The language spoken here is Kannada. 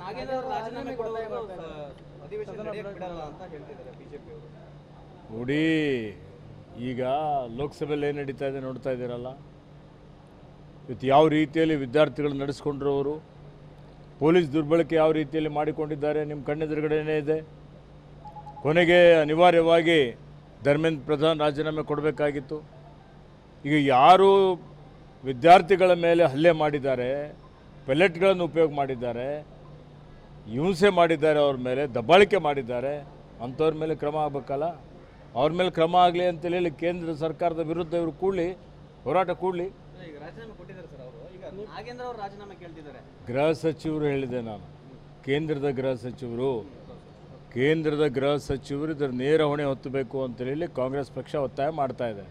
ನಾಗೇಂದ್ರ ಅವರು ರಾಜೀನಾಮೆ ಕೊಡೋದು ಅಧಿವೇಶನ ನಡೆಯಕ್ಕೆ ಬಿಡಲ್ಲ ಅಂತ ಹೇಳ್ತಿದ್ದಾರೆ ಬಿಜೆಪಿ ಅವರು. ನೋಡಿ, ಈಗ ಲೋಕಸಭೆಯಲ್ಲಿ ಏನು ನಡೀತಾ ಇದೆ ನೋಡ್ತಾ ಇದ್ದೀರಲ್ಲ. ಇವತ್ತು ಯಾವ ರೀತಿಯಲ್ಲಿ ವಿದ್ಯಾರ್ಥಿಗಳು ನಡೆಸ್ಕೊಂಡ್ರು, ಅವರು ಪೊಲೀಸ್ ದುರ್ಬಳಕೆ ಯಾವ ರೀತಿಯಲ್ಲಿ ಮಾಡಿಕೊಂಡಿದ್ದಾರೆ ನಿಮ್ಮ ಕಣ್ಣೆದುರುಗಡೆನೇ ಇದೆ. ಕೊನೆಗೆ ಅನಿವಾರ್ಯವಾಗಿ ಧರ್ಮೇಂದ್ರ ಪ್ರಧಾನ್ ರಾಜೀನಾಮೆ ಕೊಡಬೇಕಾಗಿತ್ತು. ಈಗ ಯಾರು ವಿದ್ಯಾರ್ಥಿಗಳ ಮೇಲೆ ಹಲ್ಲೆ ಮಾಡಿದ್ದಾರೆ, ಪೆಲೆಟ್ಗಳನ್ನು ಉಪಯೋಗ ಮಾಡಿದ್ದಾರೆ, ಹಿಂಸೆ ಮಾಡಿದ್ದಾರೆ, ಅವ್ರ ಮೇಲೆ ದಬ್ಬಾಳಿಕೆ ಮಾಡಿದ್ದಾರೆ, ಅಂಥವ್ರ ಮೇಲೆ ಕ್ರಮ ಆಗಬೇಕಲ್ಲ. ಅವ್ರ ಮೇಲೆ ಕ್ರಮ ಆಗಲಿ ಅಂತೇಳಿ ಕೇಂದ್ರ ಸರ್ಕಾರದ ವಿರುದ್ಧ ಇವರು ಕೂಡಲಿ ಹೋರಾಟ ಕೂಡಲಿ. ಈಗ ರಾಜೀನಾಮೆ ಕೊಟ್ಟಿದ್ದಾರೆ ಸರ್ ಅವರು. ಈಗ ನಾಗೇಂದ್ರ ಅವರು ರಾಜೀನಾಮೆ ಕೇಳ್ತಿದ್ದಾರೆ. ಗೃಹ ಸಚಿವರು ಹೇಳಿದೆ ನಾನು, ಕೇಂದ್ರದ ಗೃಹ ಸಚಿವರು ಇದರ ನೇರ ಹೊಣೆ ಹೊತ್ತಬೇಕು ಅಂತೇಳಿ ಕಾಂಗ್ರೆಸ್ ಪಕ್ಷ ಒತ್ತಾಯ ಮಾಡ್ತಾ ಇದೆ.